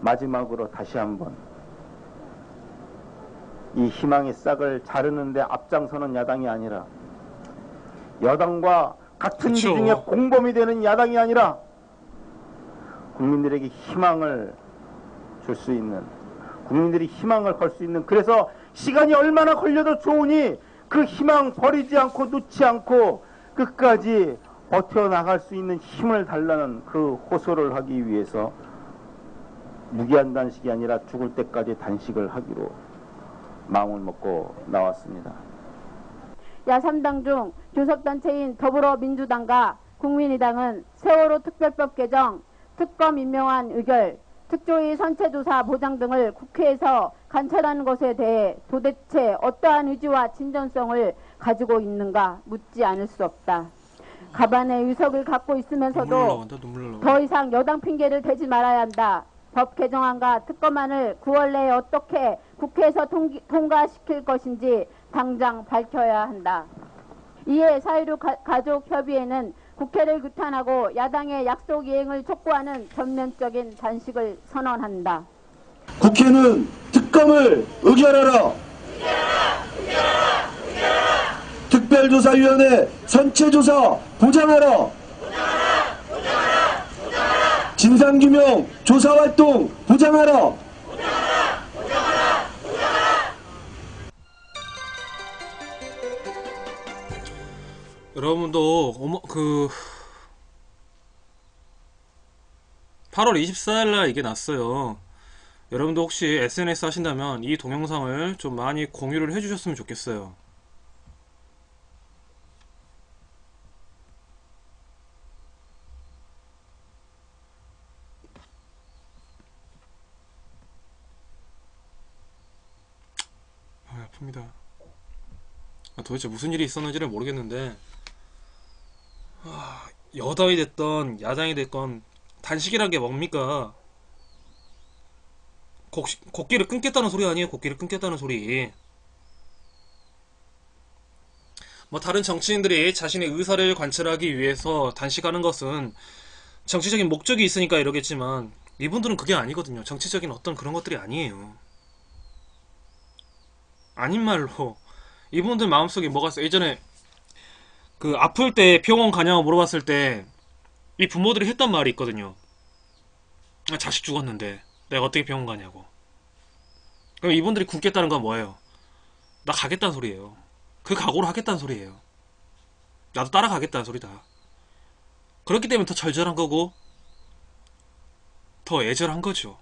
마지막으로 다시 한번 이 희망의 싹을 자르는데 앞장서는 야당이 아니라, 여당과 같은 그쵸. 비중의 공범이 되는 야당이 아니라 국민들에게 희망을 줄 수 있는, 국민들이 희망을 걸 수 있는, 그래서 시간이 얼마나 걸려도 좋으니 그 희망 버리지 않고 놓지 않고 끝까지 버텨나갈 수 있는 힘을 달라는 그 호소를 하기 위해서 무기한 단식이 아니라 죽을 때까지 단식을 하기로 마음을 먹고 나왔습니다. 야3당 중 교섭단체인 더불어민주당과 국민의당은 세월호 특별법 개정, 특검 임명안 의결, 특조위 선체조사 보장 등을 국회에서 관철하는 것에 대해 도대체 어떠한 의지와 진전성을 가지고 있는가 묻지 않을 수 없다. 가반의 의석을 갖고 있으면서도 더 이상 여당 핑계를 대지 말아야 한다. 법 개정안과 특검안을 9월 내에 어떻게 국회에서 통과시킬 것인지 당장 밝혀야 한다. 이에 4.16 가족협의회는 국회를 규탄하고 야당의 약속 이행을 촉구하는 전면적인 단식을 선언한다. 국회는 특검을 의결하라. 특별조사위원회 선체조사 보장하라. 진상규명 조사활동 보장하라. 여러분도 8월 24일날 이게 났어요. 여러분도 혹시 SNS 하신다면 이 동영상을 좀 많이 공유를 해주셨으면 좋겠어요. 아픕니다. 도대체 무슨 일이 있었는지는 모르겠는데, 여당이 됐던 야당이 됐건 단식이란 게 뭡니까? 곡기를 끊겠다는 소리 아니에요? 곡기를 끊겠다는 소리. 뭐 다른 정치인들이 자신의 의사를 관철하기 위해서 단식하는 것은 정치적인 목적이 있으니까 이러겠지만, 이분들은 그게 아니거든요. 정치적인 어떤 그런 것들이 아니에요. 아닌 말로 이분들 마음속에 뭐가 있어. 예전에 그 아플 때 병원 가냐고 물어봤을 때 이 부모들이 했던 말이 있거든요. 자식 죽었는데 내가 어떻게 병원 가냐고. 그럼 이분들이 굶겠다는 건 뭐예요? 나 가겠다는 소리예요. 그 각오로 하겠다는 소리예요. 나도 따라가겠다는 소리다. 그렇기 때문에 더 절절한 거고 더 애절한 거죠.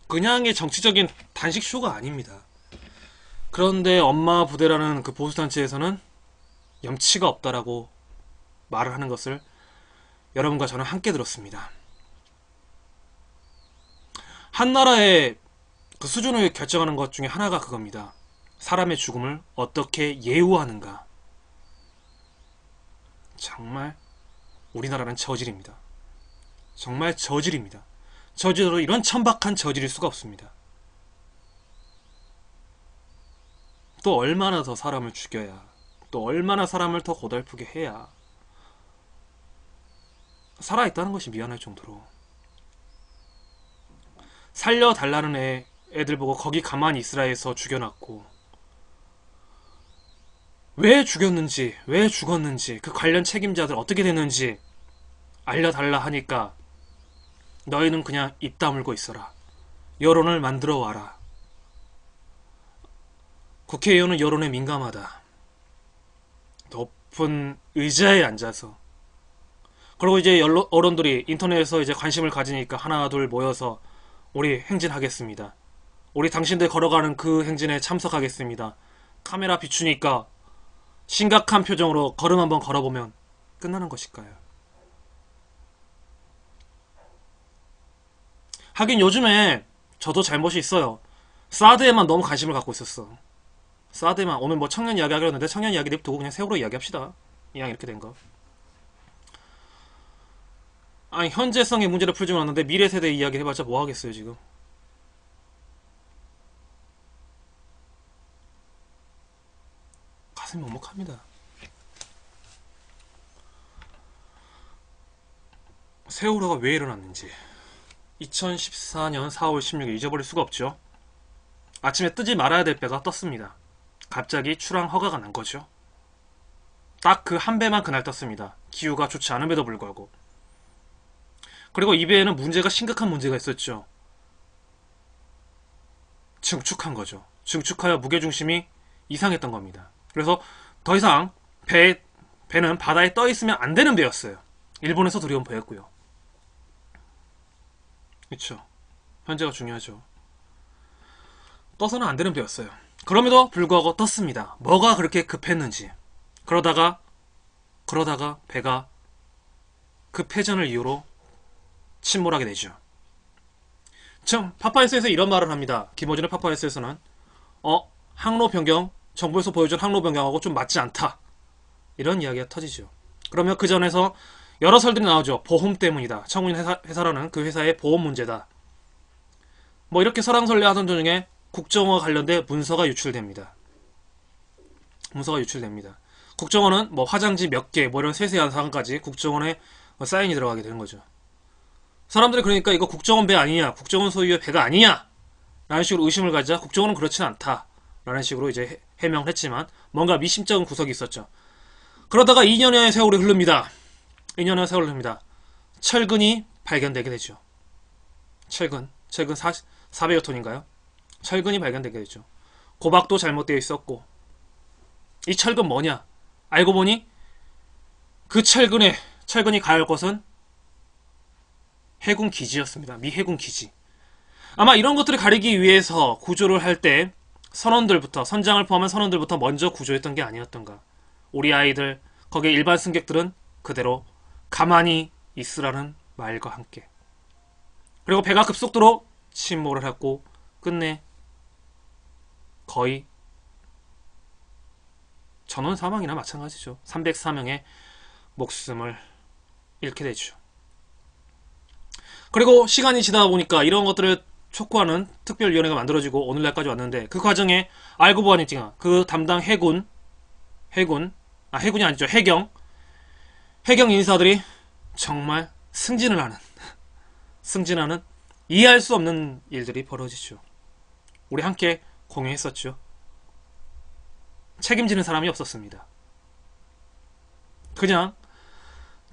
그냥의 정치적인 단식 쇼가 아닙니다. 그런데 엄마 부대라는 그 보수단체에서는 염치가 없다라고 말을 하는 것을 여러분과 저는 함께 들었습니다. 한 나라의 그 수준을 결정하는 것 중에 하나가 그겁니다. 사람의 죽음을 어떻게 예우하는가. 정말 우리나라는 저질입니다. 정말 저질입니다. 저질로 이런 천박한 저질일 수가 없습니다. 또 얼마나 더 사람을 죽여야, 또 얼마나 사람을 더 고달프게 해야 살아있다는 것이 미안할 정도로. 살려달라는 애들 보고 거기 가만히 있으라 해서 죽여놨고, 왜 죽였는지, 왜 죽었는지, 그 관련 책임자들 어떻게 됐는지 알려달라 하니까 너희는 그냥 입 다물고 있어라. 여론을 만들어 와라. 국회의원은 여론에 민감하다. 높은 의자에 앉아서. 그리고 이제 언론들이 인터넷에서 이제 관심을 가지니까 하나 둘 모여서 우리 행진하겠습니다. 우리 당신들 걸어가는 그 행진에 참석하겠습니다. 카메라 비추니까 심각한 표정으로 걸음 한번 걸어보면 끝나는 것일까요? 하긴 요즘에 저도 잘못이 있어요. 사드에만 너무 관심을 갖고 있었어. 사드에만. 오늘 뭐 청년 이야기 하기로 했는데 청년 이야기 냅두고 그냥 세월호 이야기 합시다. 이왕 이렇게 된 거. 아니 현재성의 문제를 풀지 않았는데 미래 세대 이야기 해봤자 뭐 하겠어요 지금. 가슴이 먹먹합니다. 세월호가 왜 일어났는지, 2014년 4월 16일 잊어버릴 수가 없죠. 아침에 뜨지 말아야 될 배가 떴습니다. 갑자기 출항 허가가 난 거죠. 딱 그 한 배만 그날 떴습니다. 기후가 좋지 않음에도 불구하고. 그리고 이 배에는 심각한 문제가 있었죠. 증축한 거죠. 증축하여 무게중심이 이상했던 겁니다. 그래서 더 이상 배는 바다에 떠 있으면 안 되는 배였어요. 일본에서 들여온 배였고요. 그쵸. 현재가 중요하죠. 떠서는 안 되는 배였어요. 그럼에도 불구하고 떴습니다. 뭐가 그렇게 급했는지. 그러다가 배가 그 패전을 이유로 침몰하게 되죠. 참, 파파이스에서 이런 말을 합니다. 김어준의 파파이스에서는 항로 변경, 정부에서 보여준 항로 변경하고 좀 맞지 않다. 이런 이야기가 터지죠. 그러면 그 전에서 여러 설들이 나오죠. 보험 때문이다. 청운 회사라는 그 회사의 보험 문제다. 뭐 이렇게 설왕설래 하던 도중에 국정원과 관련된 문서가 유출됩니다. 국정원은 뭐 화장지 몇 개, 뭐 이런 세세한 사항까지 국정원에 사인이 들어가게 되는 거죠. 사람들이 그러니까 이거 국정원 배 아니냐, 국정원 소유의 배가 아니냐 라는 식으로 의심을 가지자 국정원은 그렇지는 않다 라는 식으로 이제 해명을 했지만 뭔가 미심쩍은 구석이 있었죠. 그러다가 2년여의 세월이 흐릅니다. 2년여의 세월이 흐릅니다. 철근이 발견되게 되죠. 철근 400여 톤인가요? 철근이 발견되게 되죠. 고박도 잘못되어 있었고, 이 철근 뭐냐? 알고 보니 그 철근이 가할 곳은 해군 기지였습니다. 미 해군 기지. 아마 이런 것들을 가리기 위해서 구조를 할 때 선장을 포함한 선원들부터 먼저 구조했던 게 아니었던가. 우리 아이들, 거기에 일반 승객들은 그대로 가만히 있으라는 말과 함께. 그리고 배가 급속도로 침몰을 했고 끝내 거의 전원 사망이나 마찬가지죠. 304명의 목숨을 잃게 되죠. 그리고 시간이 지나다 보니까 이런 것들을 촉구하는 특별위원회가 만들어지고 오늘날까지 왔는데, 그 과정에 알고 보니 그 담당 해군이 아니죠. 해경 인사들이 정말 승진을 하는 이해할 수 없는 일들이 벌어지죠. 우리 함께 공유했었죠. 책임지는 사람이 없었습니다. 그냥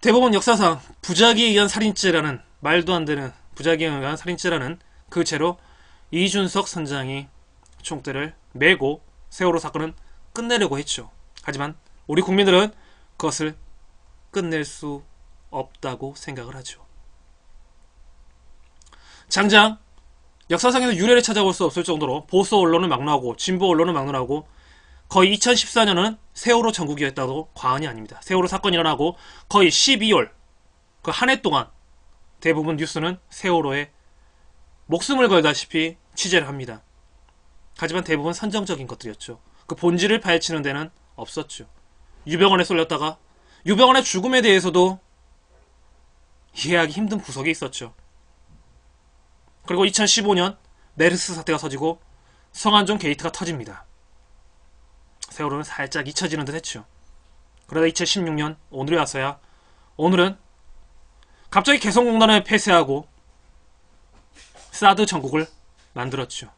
대법원 역사상 부작위에 의한 살인죄라는, 말도 안 되는 부작위에 의한 살인죄라는 그 죄로 이준석 선장이 총대를 메고 세월호 사건은 끝내려고 했죠. 하지만 우리 국민들은 그것을 끝낼 수 없다고 생각을 하죠. 장장 역사상에서 유례를 찾아볼 수 없을 정도로 보수 언론은 막론하고 진보 언론은 막론하고 거의 2014년은 세월호 전국이었다도 과언이 아닙니다. 세월호 사건이 일어나고 거의 12월 그 한 해 동안 대부분 뉴스는 세월호에 목숨을 걸다시피 취재를 합니다. 하지만 대부분 선정적인 것들이었죠. 그 본질을 파헤치는 데는 없었죠. 유병원에 쏠렸다가 유병원의 죽음에 대해서도 이해하기 힘든 구석이 있었죠. 그리고 2015년 메르스 사태가 터지고 성안종 게이트가 터집니다. 세월호는 살짝 잊혀지는 듯 했죠. 그러다 2016년 오늘에 와서야 오늘은 갑자기 개성공단을 폐쇄하고 사드 전국을 만들었죠.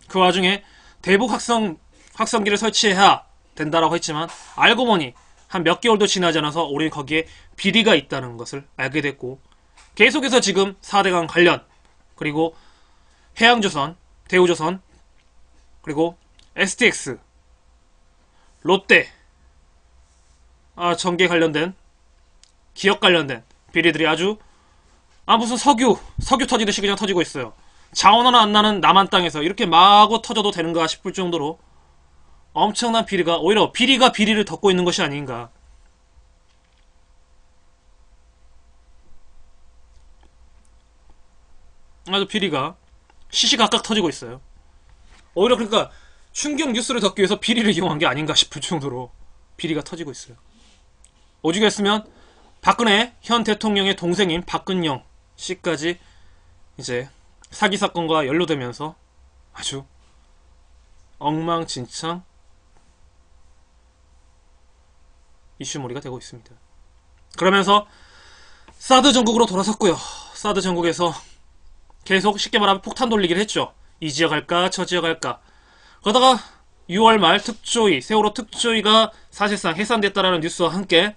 그 와중에 대북 확성기를 설치해야 된다라고 했지만 알고 보니 한 몇 개월도 지나지 않아서 우리는 거기에 비리가 있다는 것을 알게 됐고, 계속해서 지금 4대강 관련, 그리고 해양조선, 대우조선, 그리고 STX, 롯데, 전기 관련된, 기업 관련된 비리들이 무슨 석유 터지듯이 그냥 터지고 있어요. 자원 하나 안 나는 남한 땅에서 이렇게 마구 터져도 되는가 싶을 정도로 엄청난 비리가, 오히려 비리가 비리를 덮고 있는 것이 아닌가. 아주 비리가 시시각각 터지고 있어요. 오히려 그러니까 충격 뉴스를 덮기 위해서 비리를 이용한 게 아닌가 싶을 정도로 비리가 터지고 있어요. 오죽했으면 박근혜 현 대통령의 동생인 박근영 씨까지 이제 사기 사건과 연루되면서 아주 엉망진창 이슈몰이가 되고 있습니다. 그러면서 사드 전국으로 돌아섰고요. 사드 전국에서 계속 쉽게 말하면 폭탄 돌리기를 했죠. 이 지역 할까 저 지역 할까. 그러다가 6월 말 특조위, 세월호 특조위가 사실상 해산됐다라는 뉴스와 함께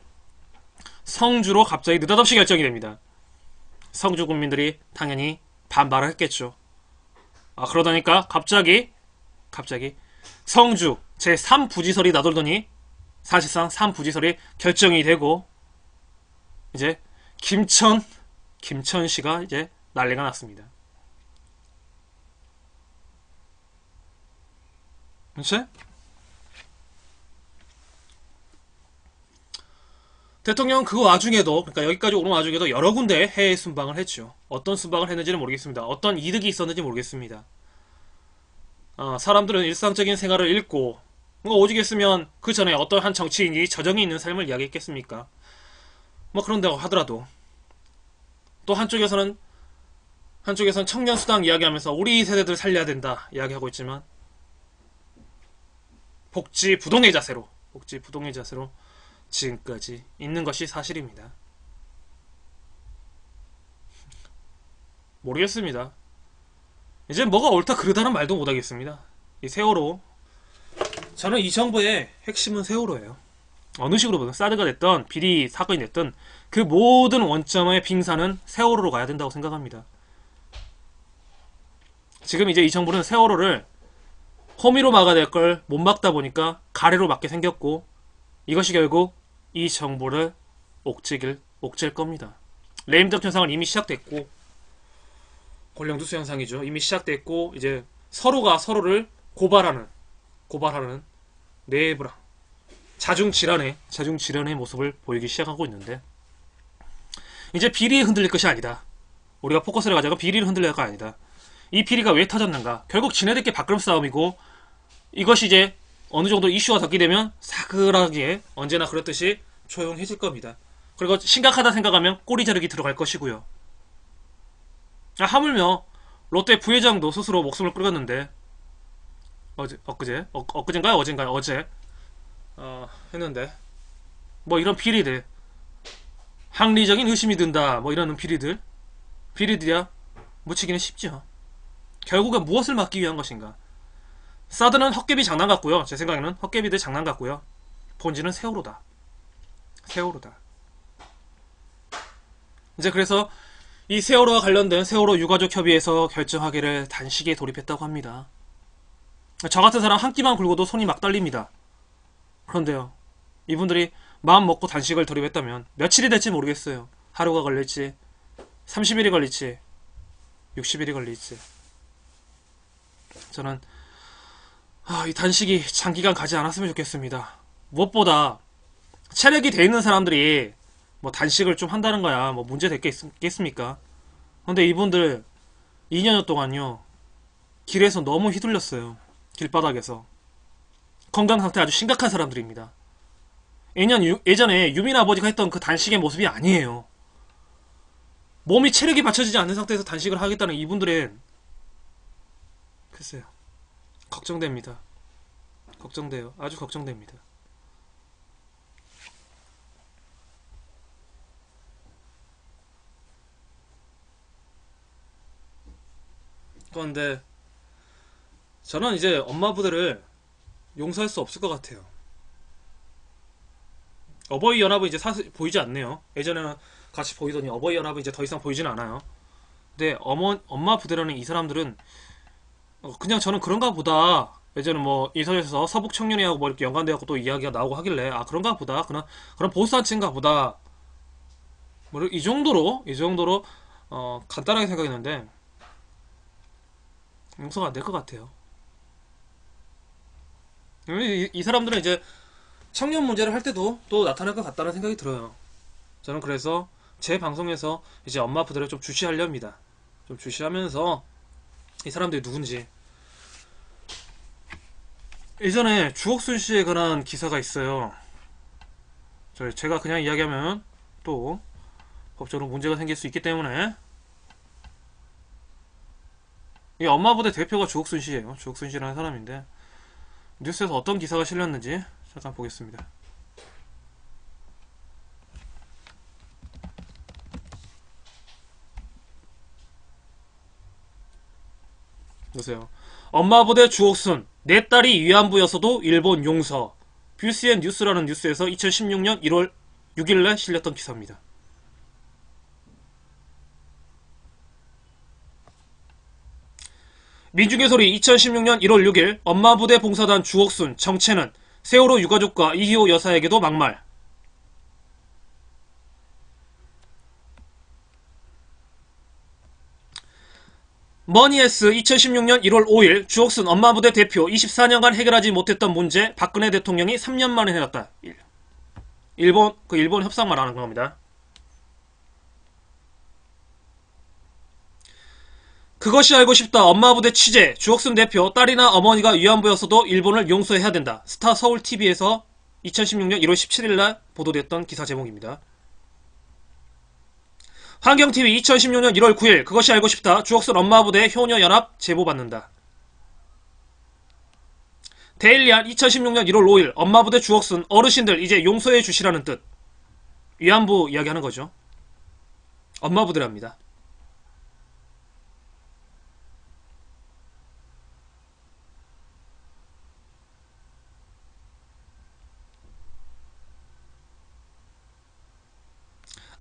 성주로 갑자기 느닷없이 결정이 됩니다. 성주 국민들이 당연히 반발을 했겠죠. 그러다니까 갑자기 성주 제3부지설이 나돌더니 사실상 3부지설이 결정이 되고 이제 김천시가 이제 난리가 났습니다. 그치? 대통령은 그 와중에도, 그러니까 여기까지 오는 와중에도 여러 군데 해외 순방을 했죠. 어떤 순방을 했는지는 모르겠습니다. 어떤 이득이 있었는지 모르겠습니다. 사람들은 일상적인 생활을 읽고 오죽했으면 그 전에 어떤 한 정치인이 저정이 있는 삶을 이야기했겠습니까? 그런다고 하더라도 또 한쪽에서는 청년수당 이야기하면서 우리 세대들 살려야 된다 이야기하고 있지만 복지 부동의 자세로 지금까지 있는 것이 사실입니다. 모르겠습니다. 이제 뭐가 옳다 그르다는 말도 못하겠습니다. 이 세월호, 저는 이 정부의 핵심은 세월호예요. 어느 식으로 보든 사드가 됐던 비리 사건이 됐던 그 모든 원점의 빙산은 세월호로 가야 된다고 생각합니다. 지금 이제 이 정부는 세월호를 호미로 막아야 될 걸 못 막다 보니까 가래로 막게 생겼고, 이것이 결국 이 정부를 옥죄일 겁니다. 레임덕 현상은 이미 시작됐고, 권력누수 현상이죠. 이미 시작됐고, 이제 서로가 서로를 고발하는 내부랑 자중질환의 모습을 보이기 시작하고 있는데, 이제 비리에 흔들릴 것이 아니다. 우리가 포커스를 가져가 비리를 흔들릴 것이 아니다. 이 비리가 왜 터졌는가? 결국 지네들끼리 밥그릇 싸움이고, 이것이 이제 어느 정도 이슈가 덮게 되면 사그라게 언제나 그렇듯이 조용해질 겁니다. 그리고 심각하다 생각하면 꼬리 자르기 들어갈 것이고요. 하물며 롯데 부회장도 스스로 목숨을 끊었는데 어제 했는데 이런 비리들, 합리적인 의심이 든다 이러는 비리들이야 묻히기는 쉽죠. 결국은 무엇을 막기 위한 것인가? 사드는 헛개비 장난 같고요. 제 생각에는 헛개비들 장난 같고요. 본질은 세월호다. 이제 그래서 이 세월호와 관련된 세월호 유가족 협의회에서 결정하기를 단식에 돌입했다고 합니다. 저 같은 사람 한 끼만 굴고도 손이 막 떨립니다. 그런데요, 이분들이 마음 먹고 단식을 돌입했다면 며칠이 될지 모르겠어요. 하루가 걸릴지 30일이 걸릴지 60일이 걸릴지. 저는 이 단식이 장기간 가지 않았으면 좋겠습니다. 무엇보다 체력이 돼 있는 사람들이 단식을 좀 한다는 거야 문제 될 게 있겠습니까? 근데 이분들 2년여 동안요 길에서 너무 휘둘렸어요. 길바닥에서. 건강 상태 아주 심각한 사람들입니다. 예전에 유민 아버지가 했던 그 단식의 모습이 아니에요. 몸이 체력이 받쳐지지 않는 상태에서 단식을 하겠다는 이분들의, 글쎄요, 걱정됩니다. 걱정돼요. 아주 걱정됩니다. 그런데 저는 이제 엄마 부대를 용서할 수 없을 것 같아요. 어버이 연합은 이제 사실 보이지 않네요. 예전에는 같이 보이더니 어버이 연합은 이제 더 이상 보이지는 않아요. 근데 엄마 부대라는 이 사람들은 그냥 저는 그런가 보다. 예전에 인터넷에서 서북 청년회하고 이렇게 연관돼갖고 또 이야기가 나오고 하길래 그런가 보다. 그런 보수단체인가 보다. 이 정도로 간단하게 생각했는데 용서가 안 될 것 같아요. 이 사람들은 이제 청년 문제를 할 때도 또 나타날 것 같다는 생각이 들어요. 저는 그래서 제 방송에서 이제 엄마 부대를 좀 주시하렵니다. 좀 주시하면서 이 사람들이 누군지. 예전에 주옥순 씨에 관한 기사가 있어요. 제가 그냥 이야기하면 또 법적으로 문제가 생길 수 있기 때문에. 이 엄마 부대 대표가 주옥순 씨예요. 주옥순 씨라는 사람인데 뉴스에서 어떤 기사가 실렸는지 잠깐 보겠습니다. 보세요. 엄마 부대 주옥순, 내 딸이 위안부였어도 일본 용서. 뷰스앤 뉴스라는 뉴스에서 2016년 1월 6일날 실렸던 기사입니다. 민중의 소리 2016년 1월 6일 엄마 부대 봉사단 주옥순 정체는 세월호 유가족과 이희호 여사에게도 막말. 머니에스 2016년 1월 5일 주옥순 엄마부대 대표 24년간 해결하지 못했던 문제 박근혜 대통령이 3년 만에 해놨다. 일본 협상 말하는 겁니다. 그것이 알고 싶다 엄마부대 취재 주옥순 대표 딸이나 어머니가 위안부였어도 일본을 용서해야 된다. 스타 서울TV에서 2016년 1월 17일날 보도됐던 기사 제목입니다. 환경TV 2016년 1월 9일 그것이 알고 싶다 주옥순 엄마부대 효녀연합 제보받는다. 데일리안 2016년 1월 5일 엄마부대 주옥순 어르신들 이제 용서해 주시라는 뜻. 위안부 이야기하는 거죠. 엄마부대랍니다.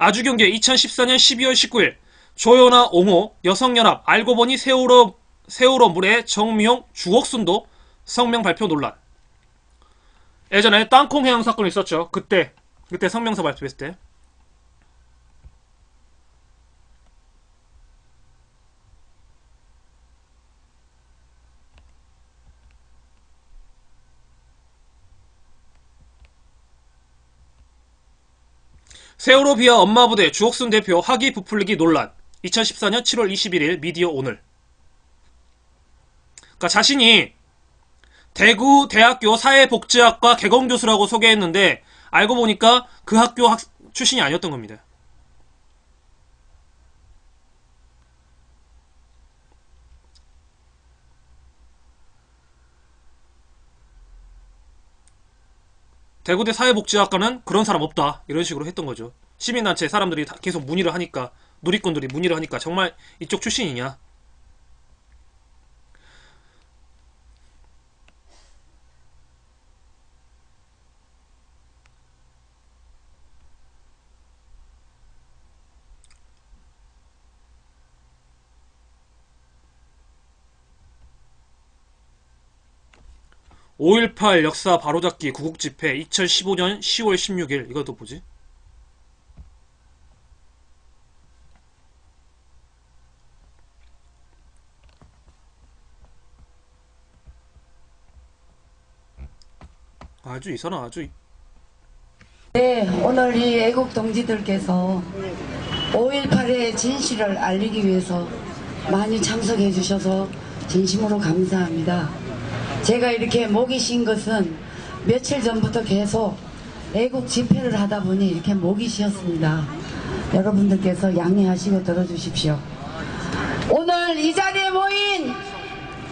아주경제 2014년 12월 19일 조연아 옹호 여성연합 알고보니 세월호 물에 정미용 주옥순도 성명 발표 논란. 예전에 땅콩 해양 사건이 있었죠. 그때 성명서 발표했을 때. 세월호 비하 엄마부대 주옥순 대표 학위 부풀리기 논란. 2014년 7월 21일 미디어 오늘. 그러니까 자신이 대구 대학교 사회복지학과 개공교수라고 소개했는데 알고 보니까 그 학교 출신이 아니었던 겁니다. 대구대 사회복지학과는 그런 사람 없다 이런 식으로 했던 거죠. 시민단체 사람들이 다 계속 문의를 하니까 누리꾼들이 문의를 하니까 정말 이쪽 출신이냐. (5.18) 역사 바로잡기 구국집회 2015년 10월 16일 이것도 뭐지? 아주 이 사람 아주 네, 오늘 이 애국 동지들께서 5.18의 진실을 알리기 위해서 많이 참석해 주셔서 진심으로 감사합니다. 제가 이렇게 목이 쉰 것은 며칠 전부터 계속 애국 집회를 하다 보니 이렇게 목이 쉬었습니다. 여러분들께서 양해하시고 들어주십시오. 오늘 이 자리에 모인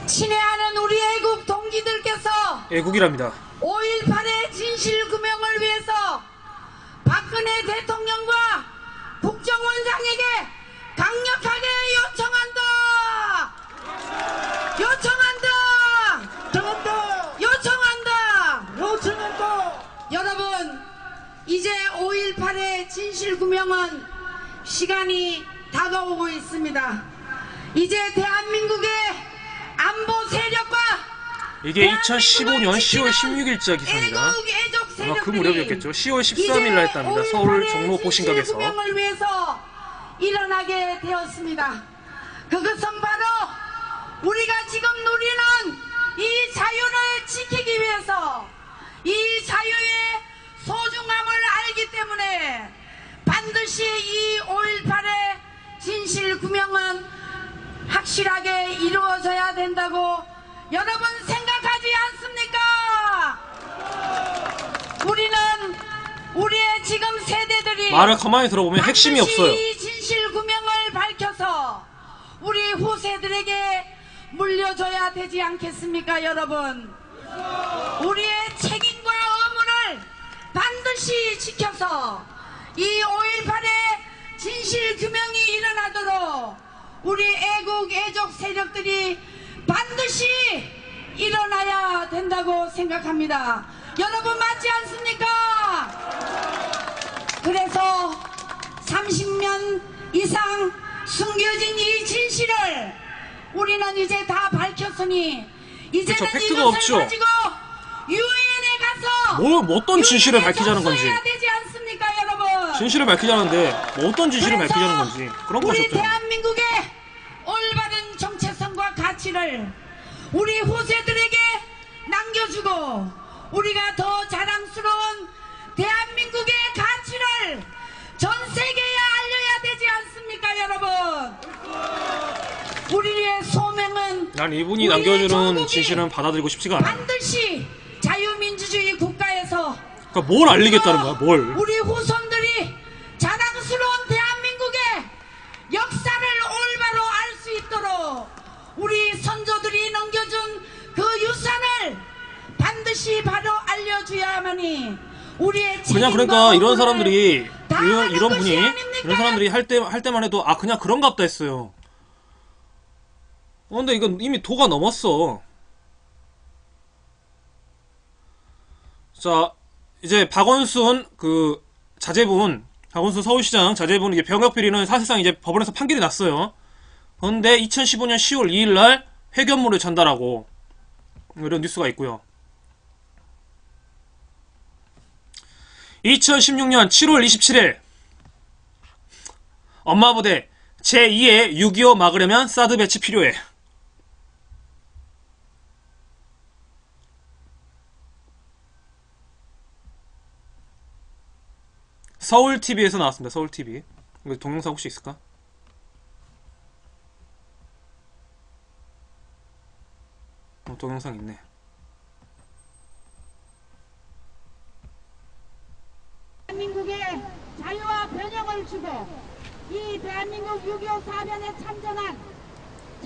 친애하는 우리 애국 동지들께서 애국이랍니다. 5.18의 진실 규명을 위해서 박근혜 대통령과 국정원장에게 강력하게 요청한다. 여러분, 이제 5.18의 진실 규명은 시간이 다가오고 있습니다. 이제 대한민국의 안보 세력과 이게 2015년 10월 16일자 기사입니다. 아마 그 무렵이었겠죠. 10월 13일날 했답니다. 서울 종로 보신각에서. 규명을 위해서 일어나게 되었습니다. 그것은 바로 우리가 지금 누리는 이 자유를 지키기 위해서 이 자유의 소중함을 알기 때문에 반드시 이 5.18의 진실 규명은 확실하게 이루어져야 된다고 여러분 생각하지 않습니까? 우리는 우리의 지금 세대들이 말을 가만히 들어보면 핵심이 없어요. 이 진실 규명을 밝혀서 우리 후세들에게 물려줘야 되지 않겠습니까, 여러분? 우리의 책임과 의무를 반드시 지켜서 이 5.18의 진실 규명이 일어나도록 우리 애국 애족 세력들이 반드시 일어나야 된다고 생각합니다. 여러분 맞지 않습니까? 그래서 30년 이상 숨겨진 이 진실을 우리는 이제 다 밝혔으니 이제는 그쵸, 팩트가 이것을 없죠. 가지고 유엔에 가서 뭐 어떤 진실을 유엔에 밝히자는 건지. 접수해야 되지 않습니까, 여러분? 진실을 밝히자는데 뭐 어떤 진실을 그래서 밝히자는 건지 그런 것이 우리 없잖아요. 대한민국의 올바른 정체성과 가치를 우리 후세들에게 남겨주고 우리가 더 자랑스러운 대한민국의 가치를 전 세계에 알려야 되지 않습니까, 여러분? 우리의 소명은 난 이분이 우리의 남겨주는 조국이 진실은 받아들이고 싶지가 않아요. 반드시 자유민주주의 국가에서 그러니까 뭘 알리겠다는 거야, 뭘. 우리 후손들이 자랑스러운 대한민국의 역사를 올바로 알 수 있도록 우리 선조들이 넘겨준 그 유산을 반드시 바로 알려줘야만이 우리의 그냥 책임과 그러니까 이런 업무를 사람들이 다 이런 하는 것이 분이 아닙니까? 이런 사람들이 할 때만 해도 아 그냥 그런갑다 했어요. 근데 이건 이미 도가 넘었어. 자 이제 박원순 그 자제분 박원순 서울시장 자제분 이게 병역 비리는 사실상 이제 법원에서 판결이 났어요. 그런데 2015년 10월 2일 날 회견문을 전달하고 이런 뉴스가 있고요. 2016년 7월 27일 엄마 부대 제2의 6.25 막으려면 사드 배치 필요해. 서울TV에서 나왔습니다. 서울TV. 이거 동영상 혹시 있을까? 동영상 있네. 대한민국의 자유와 번영을 주고 이 대한민국 6.25 사변에 참전한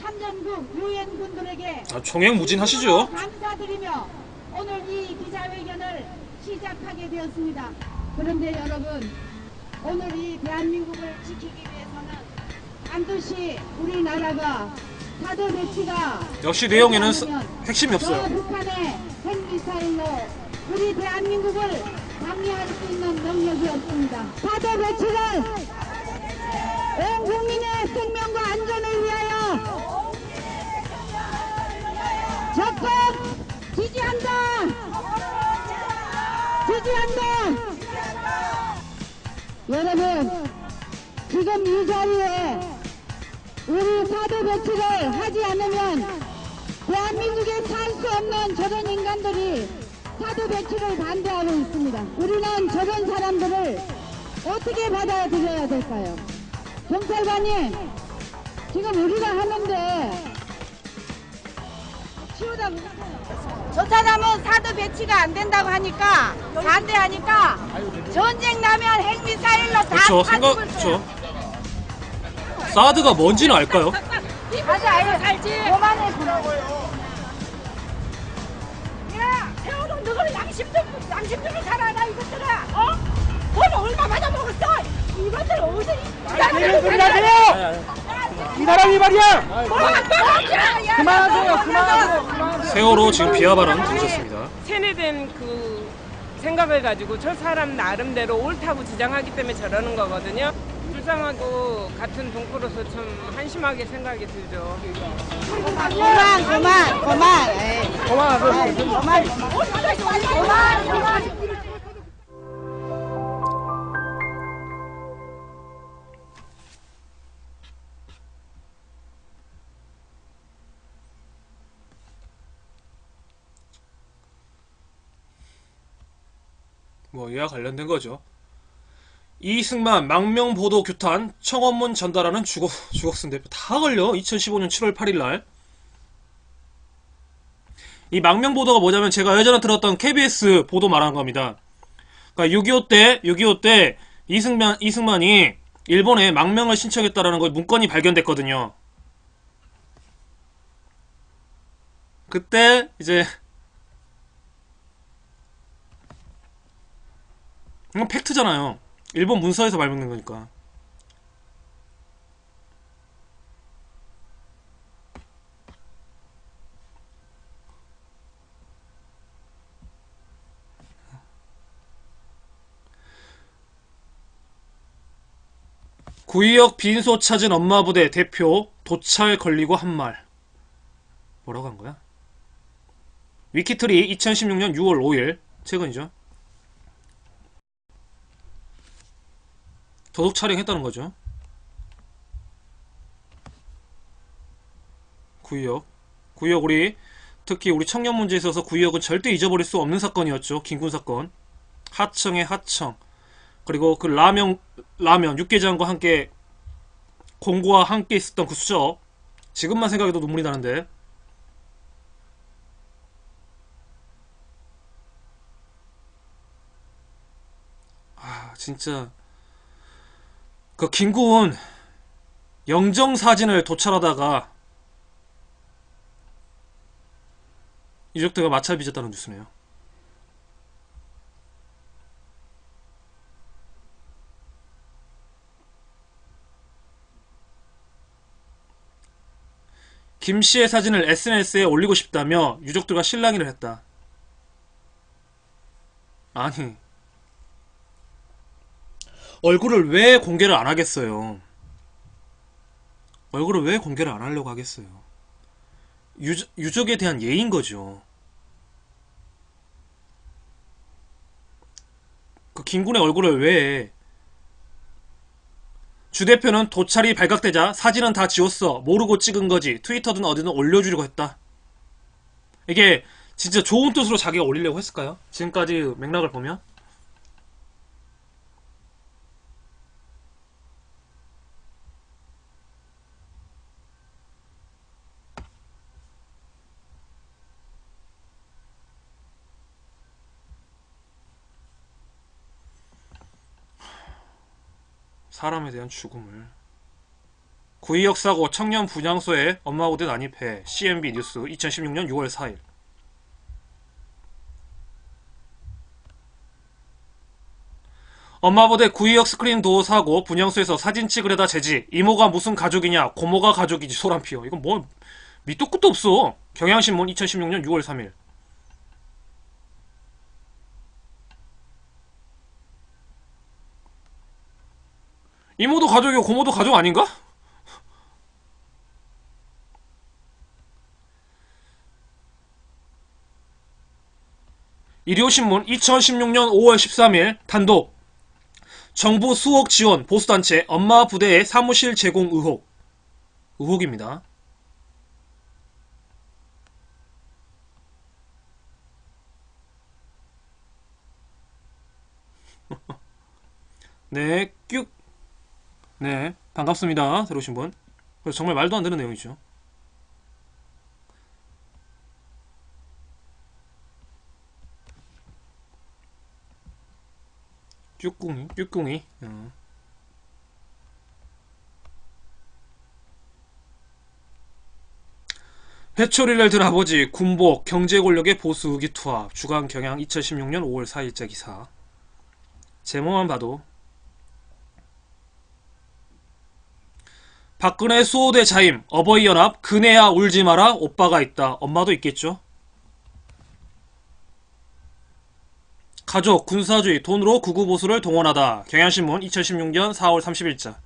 참전국 유엔군들에게 총행무진하시죠? 감사드리며 오늘 이 기자회견을 시작하게 되었습니다. 그런데 여러분, 오늘 이 대한민국을 지키기 위해서는 반드시 우리나라가 사드 배치가 역시 내용에는 되지 핵심이 않으면 없어요. 저 북한의 핵미사일로 우리 대한민국을 방해할 수 있는 능력이 없습니다. 사드 배치를 온 국민의 생명과 안전을 위하여 적극 지지한다. 지지한다. 여러분, 지금 이 자리에 우리 사드 배치를 하지 않으면 대한민국에 살 수 없는 저런 인간들이 사드 배치를 반대하고 있습니다. 우리는 저런 사람들을 어떻게 받아들여야 될까요? 경찰관님, 지금 우리가 하는데 치우다 저 사람은 사드 배치가 안 된다고 하니까 반대하니까 전쟁 나면 핵미사일로 다 그쵸, 그쵸. 사드가 뭔지는 알까요? 다시 알지. 그만해 보라고요. 야, 태어난 너희는 양심적으로 살아라 이것들아. 어? 돈 얼마 받아 먹었어? 이것들 어디서 이런 소리 하세요! 이 사람이 말이야! 그만하세요, 그만하세요. 세월호 지금 비하 발언 들으셨습니다. 세뇌된 그 생각을 가지고 저 사람 나름대로 옳다고 주장하기 때문에 저러는 거거든요. 불쌍하고 같은 동포로서 참 한심하게 생각이 들죠. 그만. 뭐 이와 관련된 거죠. 이승만 망명보도 규탄 청원문 전달하는 주걱순 대표 다 걸려. 2015년 7월 8일 날. 이 망명보도가 뭐냐면 제가 예전에 들었던 KBS 보도 말하는 겁니다. 그러니까 6.25 때 이승만이 일본에 망명을 신청했다라는 거 문건이 발견됐거든요. 그때 이제 이건 팩트잖아요. 일본 문서에서 발명된 거니까. 구의역 빈소 찾은 엄마 부대 대표 도찰 걸리고 한 말. 뭐라고 한 거야? 위키트리 2016년 6월 5일 최근이죠. 도둑 촬영했다는 거죠. 구의역 우리 특히 우리 청년 문제에 있어서 구의역은 절대 잊어버릴 수 없는 사건이었죠. 김군 사건. 하청의 하청. 그리고 그 라면 육개장과 함께 공고와 함께 있었던 그 수첩. 지금만 생각해도 눈물이 나는데. 아 진짜 그 김군 영정사진을 도찰하다가 유족들과 마찰 빚었다는 뉴스네요. 김씨의 사진을 SNS에 올리고 싶다며 유족들과 실랑이를 했다. 아니 얼굴을 왜 공개를 안 하겠어요? 얼굴을 왜 공개를 안 하려고 하겠어요? 유족에 대한 예인 거죠. 그 김군의 얼굴을 왜 주 대표는 도찰이 발각되자 사진은 다 지웠어. 모르고 찍은 거지. 트위터든 어디든 올려주려고 했다. 이게 진짜 좋은 뜻으로 자기가 올리려고 했을까요? 지금까지 맥락을 보면 사람에 대한 죽음을. 구의역 사고 청년 분향소에 엄마 부대 난입해. CNB 뉴스 2016년 6월 4일. 엄마 부대 구의역 스크린 도어 사고 분향소에서 사진 찍으려다 제지. 이모가 무슨 가족이냐. 고모가 가족이지. 소란피워. 이건 뭐 밑도 끝도 없어. 경향신문 2016년 6월 3일. 이모도 가족이고 고모도 가족 아닌가? 일요신문 2016년 5월 13일 단독. 정부 수억 지원 보수단체 엄마 부대의 사무실 제공 의혹. 의혹입니다. 네, 뀨. 네, 반갑습니다. 들어오신 분. 그래서 정말 말도 안 되는 내용이죠. 쭈꿍이. 회초리를 든 아버지, 군복, 경제 권력의 보수 의기 투합. 주간 경향 2016년 5월 4일자 기사. 제목만 봐도 박근혜 수호대 자임, 어버이연합, 그네야 울지마라, 오빠가 있다. 엄마도 있겠죠. 가족, 군사주의, 돈으로 구구보수를 동원하다. 경향신문 2016년 4월 30일자.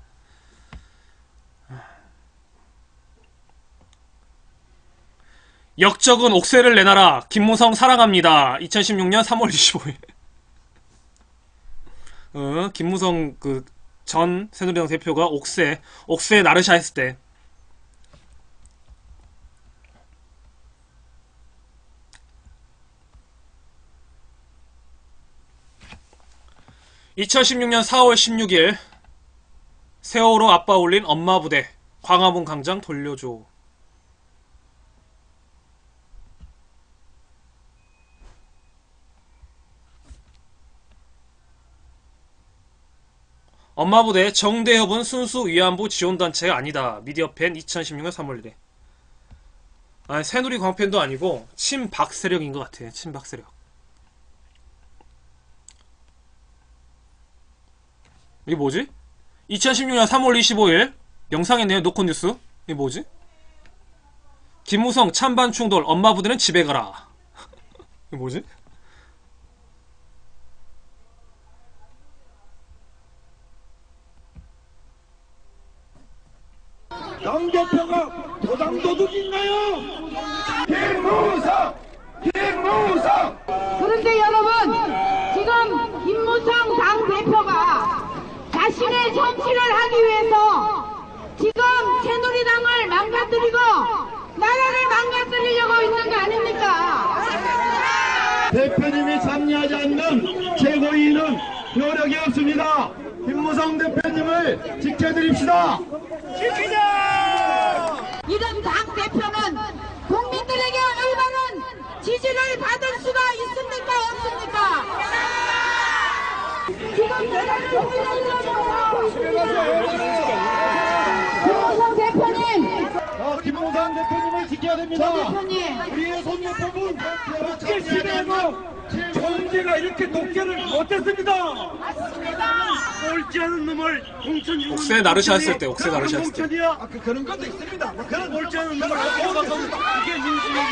역적은 옥새를 내놔라. 김무성 사랑합니다. 2016년 3월 25일. 김무성 전 새누리당 대표가 옥새 나르샤 했을 때 2016년 4월 16일 세월호 아빠 올린 엄마 부대 광화문 광장 돌려줘. 엄마 부대 정대협은 순수 위안부 지원단체가 아니다. 미디어팬 2016년 3월 1일. 아니, 새누리 광팬도 아니고 친박 세력인 것 같아. 친박 세력. 이게 뭐지? 2016년 3월 25일 영상이네요. 노컷뉴스. 이게 뭐지? 김무성 찬반 충돌 엄마 부대는 집에 가라. 이게 뭐지? 당대표가 도당도둑인가요? 김무성! 그런데 여러분, 지금 김무성 당대표가 자신의 정치를 하기 위해서 지금 새누리당을 망가뜨리고 나라를 망가뜨리려고 있는 거 아닙니까? 대표님이 참여하지 않는 최고위는 효력이 없습니다. 김무성 대표님을 지켜드립시다. 이런 당대표는 국민들에게 올바른 지지를 받을 수가 있습니까? 없습니까? 지금 나라를 혼란스러워 김무성 대표님! 김무성 대표님을 지켜야 됩니다. 대표님! 우리의 손녀법은 시대에도 경제가 이렇게 높게를 못했습니다. 옳지 않은 놈을 공천 주는 옥새 나르샤 했을 때, 옥새 나르샤 했을 때. 공천이야. 그런 것도 있습니다. 그런 옳지 않은 놈을 공천하고 이게 민주주의야.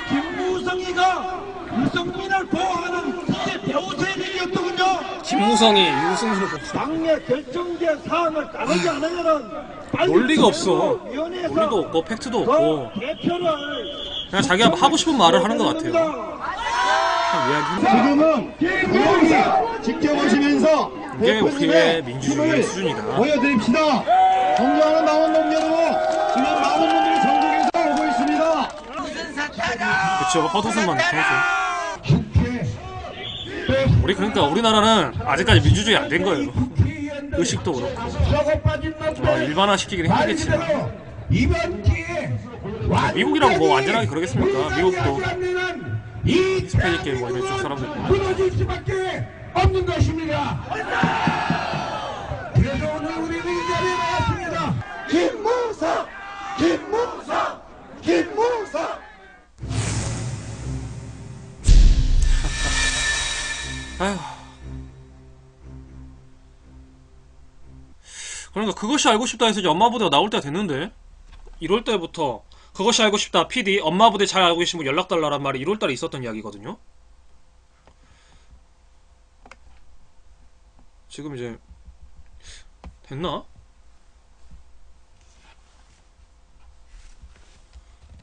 김무성이가 유승민을 보호하는 이게 배우자의 일이었더군요. 김무성이 유승민을 보고 당내 결정된 사안을 따르지 않으면은 논리가 없어. 논리도 없고 팩트도 없고 그냥 자기가 하고 싶은 말을 하는 것 같아요. 지금은 여기 지켜보시면서 이게 우리의 대표님의 민주주의의 힘을 수준이다. 보여드립시다. 존경하는 남원 동료도 지금 많은 분들이 전국에서 오고 있습니다. 그쵸, 헛웃음만 쳐서. 우리 그러니까 우리나라는 아직까지 민주주의 안 된 거예요. 의식도 그렇고 일반화 시키기는 힘들겠지만 미국이라고 뭐 완전하게 그러겠습니까? 미국도 스페인 게임 뭐 이런 쪽 사람들 무너질 수밖에 없는 것입니다. 그래서 오늘 우리는 이 자리에 나왔습니다. 김무성! 김무성! 김무성! 아휴. 그러니까 그것이 알고 싶다 해서 이제 엄마 부대가 나올 때가 됐는데 1월 달부터 그것이 알고 싶다 PD 엄마 부대 잘 알고 계신 분 연락 달라란 말이 1월 달에 있었던 이야기거든요. 지금 이제 됐나?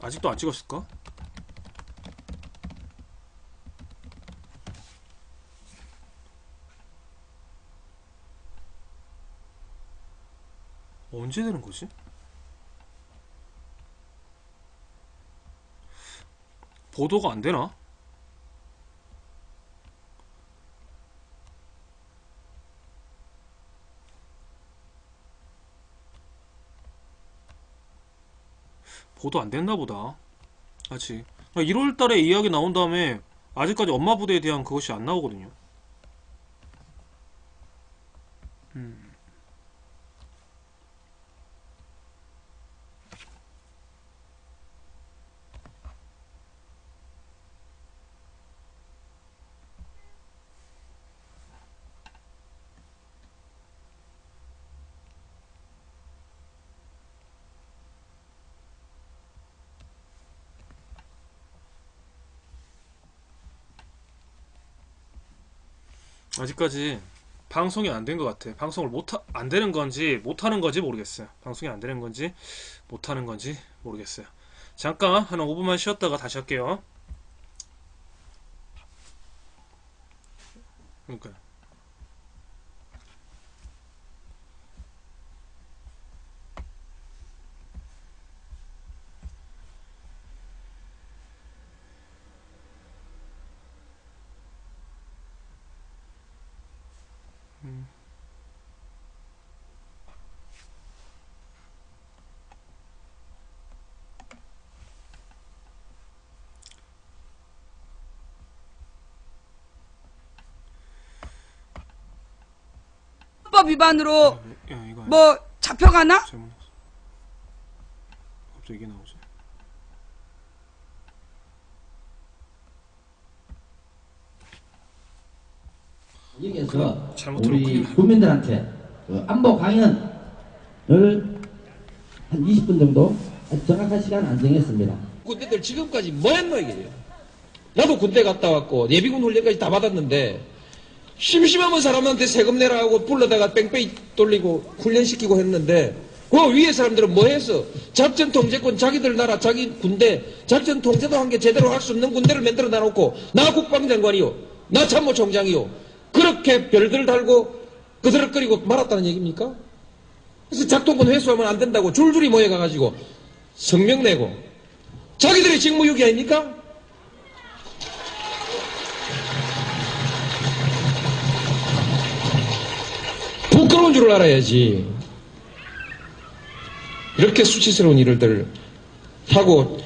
아직도 안 찍었을까? 언제 되는 거지? 보도가 안 되나? 보도 안 됐나 보다. 아직 1월 달에 이야기 나온 다음에 아직까지 엄마 부대에 대한 그것이 안 나오거든요. 아직까지 방송이 안 된 것 같아. 방송을 안 되는 건지 못하는 건지 모르겠어요. 방송이 안 되는 건지 못하는 건지 모르겠어요. 잠깐 한 5분만 쉬었다가 다시 할게요. 그러니까요. 법 위반으로 야, 이거 뭐 잡혀가나? 갑자기 이게 나오지. 여기에서 잘못 들었군요. 우리 국민들한테 그 안보 강연을 한 20분 정도 정확한 시간 안 정했습니다. 군대들 지금까지 뭐 했노 이게요. 나도 군대 갔다 왔고 예비군 훈련까지 다 받았는데 심심하면 사람한테 세금 내라 하고 불러다가 뺑뺑이 돌리고 훈련시키고 했는데 그 위에 사람들은 뭐 했어? 작전 통제권 자기들 나라 자기 군대 작전 통제도 한 게 제대로 할 수 없는 군대를 만들어 놔놓고 나 국방장관이요 나 참모총장이요 그렇게 별들 달고 그드럭거리고 말았다는 얘기입니까? 그래서 작동권 회수하면 안 된다고 줄줄이 모여가가지고 성명 내고 자기들이 직무유기 아닙니까? 부끄러운 줄 알아야지. 이렇게 수치스러운 일을 하고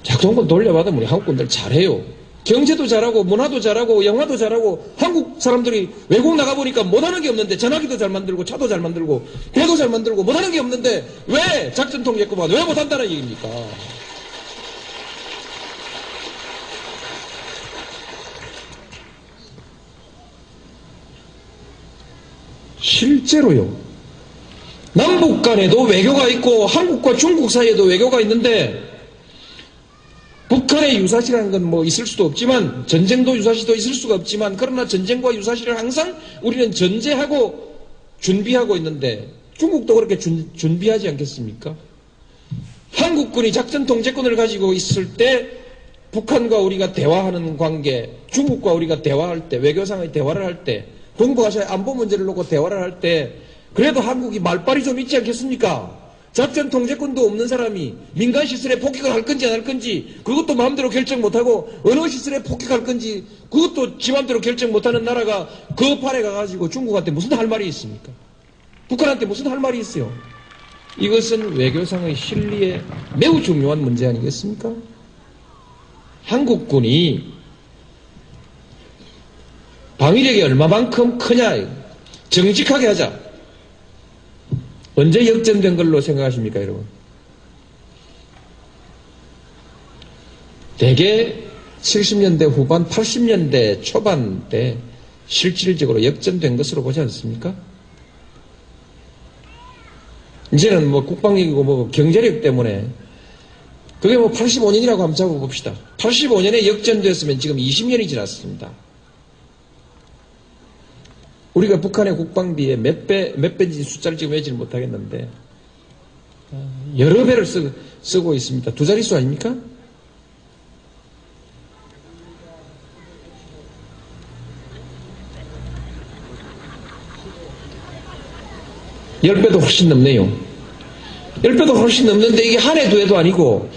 작동권 돌려받으면 우리 한국군들 잘해요. 경제도 잘하고 문화도 잘하고 영화도 잘하고 한국 사람들이 외국 나가보니까 못하는 게 없는데 전화기도 잘 만들고 차도 잘 만들고 배도 잘 만들고 못하는 게 없는데 왜 작전 통제권만 왜 못한다는 얘기입니까? 실제로요. 남북 간에도 외교가 있고 한국과 중국 사이에도 외교가 있는데 북한의 유사시라는 건 뭐 있을 수도 없지만 전쟁도 유사시도 있을 수가 없지만 그러나 전쟁과 유사시를 항상 우리는 전제하고 준비하고 있는데 중국도 그렇게 준비하지 않겠습니까? 한국군이 작전 통제권을 가지고 있을 때 북한과 우리가 대화하는 관계 중국과 우리가 대화할 때 외교상의 대화를 할 때 동북아시아의 안보 문제를 놓고 대화를 할 때 그래도 한국이 말빨이 좀 있지 않겠습니까? 작전 통제권도 없는 사람이 민간 시설에 폭격을 할 건지 안 할 건지 그것도 마음대로 결정 못하고 어느 시설에 폭격할 건지 그것도 지 마음대로 결정 못하는 나라가 그 판에 가가지고 중국한테 무슨 할 말이 있습니까? 북한한테 무슨 할 말이 있어요? 이것은 외교상의 실리에 매우 중요한 문제 아니겠습니까? 한국군이 방위력이 얼마만큼 크냐 정직하게 하자. 언제 역전된 걸로 생각하십니까, 여러분? 대개 70년대 후반, 80년대 초반 때 실질적으로 역전된 것으로 보지 않습니까? 이제는 뭐 국방력이고 뭐 경제력 때문에 그게 뭐 85년이라고 한번 잡아봅시다. 85년에 역전됐으면 지금 20년이 지났습니다. 우리가 북한의 국방비에 몇 배인지 숫자를 지금 외지를 못하겠는데 여러 배를 쓰고 있습니다. 두 자릿수 아닙니까? 열 배도 훨씬 넘네요. 10배도 훨씬 넘는데 이게 한 해 두 해도 아니고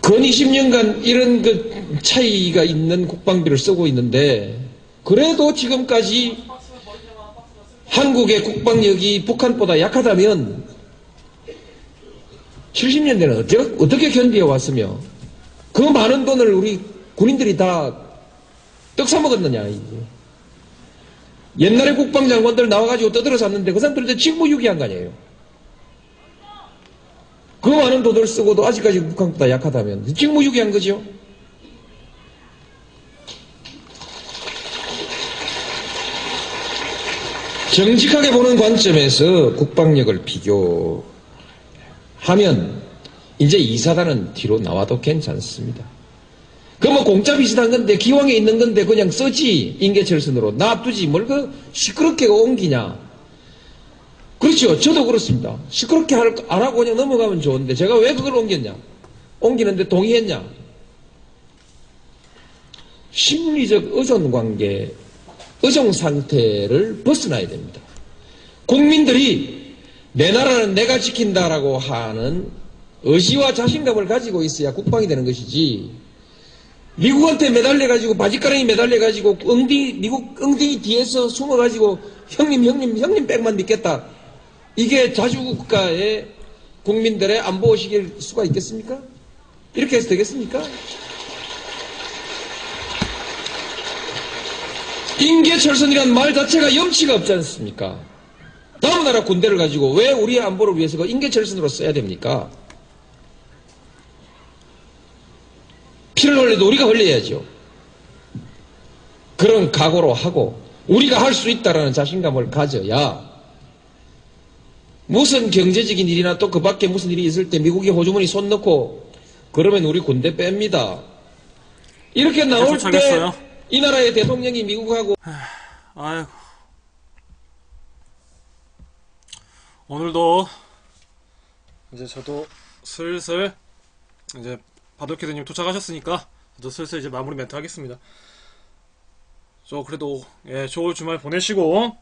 근 20년간 이런 그 차이가 있는 국방비를 쓰고 있는데 그래도 지금까지 한국의 국방력이 북한보다 약하다면 70년대는 어떻게 견디어 왔으며 그 많은 돈을 우리 군인들이 다 떡사먹었느냐. 옛날에 국방장관들 나와가지고 떠들어 샀는데 그 사람들한테 직무유기한 거 아니에요. 그 많은 돈을 쓰고도 아직까지 북한보다 약하다면 직무유기한 거죠. 정직하게 보는 관점에서 국방력을 비교하면 이제 이사단은 뒤로 나와도 괜찮습니다. 그 뭐 공짜 비슷한 건데 기왕에 있는 건데 그냥 쓰지 인계철선으로 놔두지 뭘 그 시끄럽게 옮기냐. 그렇죠. 저도 그렇습니다. 시끄럽게 안 하고 그냥 넘어가면 좋은데 제가 왜 그걸 옮겼냐. 옮기는데 동의했냐. 심리적 의존관계 의존 상태를 벗어나야 됩니다. 국민들이 내 나라는 내가 지킨다라고 하는 의지와 자신감을 가지고 있어야 국방이 되는 것이지 미국한테 매달려가지고 바지가랑이 매달려가지고 미국 엉덩이 뒤에서 숨어가지고 형님 백만 믿겠다. 이게 자주국가의 국민들의 안보의식일 수가 있겠습니까? 이렇게 해서 되겠습니까? 인계철선이란 말 자체가 염치가 없지 않습니까? 다른 나라 군대를 가지고 왜 우리의 안보를 위해서 그 인계철선으로 써야 됩니까? 피를 흘려도 우리가 흘려야죠. 그런 각오로 하고 우리가 할 수 있다라는 자신감을 가져야 무슨 경제적인 일이나 또 그 밖에 무슨 일이 있을 때 미국이 호주머니 손 넣고 그러면 우리 군대 뺍니다. 이렇게 나올 때 이 나라의 대통령이 미국하고 아이고. 오늘도 이제 저도 슬슬 이제 바둑캐드님 도착하셨으니까 저도 슬슬 이제 마무리 멘트 하겠습니다. 저 그래도 예, 좋은 주말 보내시고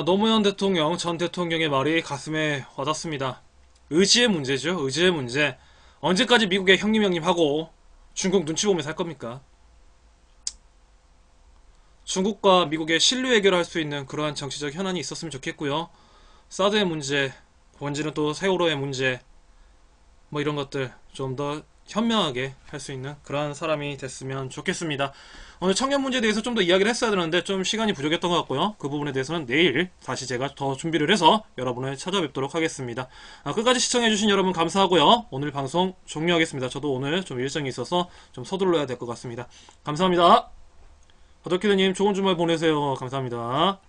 노무현 대통령 전 대통령의 말이 가슴에 와닿습니다. 의지의 문제죠. 의지의 문제. 언제까지 미국의 형님 하고 중국 눈치 보면서 할 겁니까? 중국과 미국의 신뢰 해결할 수 있는 그러한 정치적 현안이 있었으면 좋겠고요. 사드의 문제, 본질은 또 세월호의 문제, 뭐 이런 것들 좀 더 현명하게 할 수 있는 그러한 사람이 됐으면 좋겠습니다. 오늘 청년 문제에 대해서 좀 더 이야기를 했어야 되는데 좀 시간이 부족했던 것 같고요. 그 부분에 대해서는 내일 다시 제가 더 준비를 해서 여러분을 찾아뵙도록 하겠습니다. 끝까지 시청해주신 여러분 감사하고요. 오늘 방송 종료하겠습니다. 저도 오늘 좀 일정이 있어서 좀 서둘러야 될 것 같습니다. 감사합니다. 바둑캐드님 좋은 주말 보내세요. 감사합니다.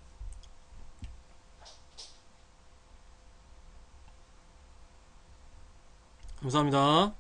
감사합니다.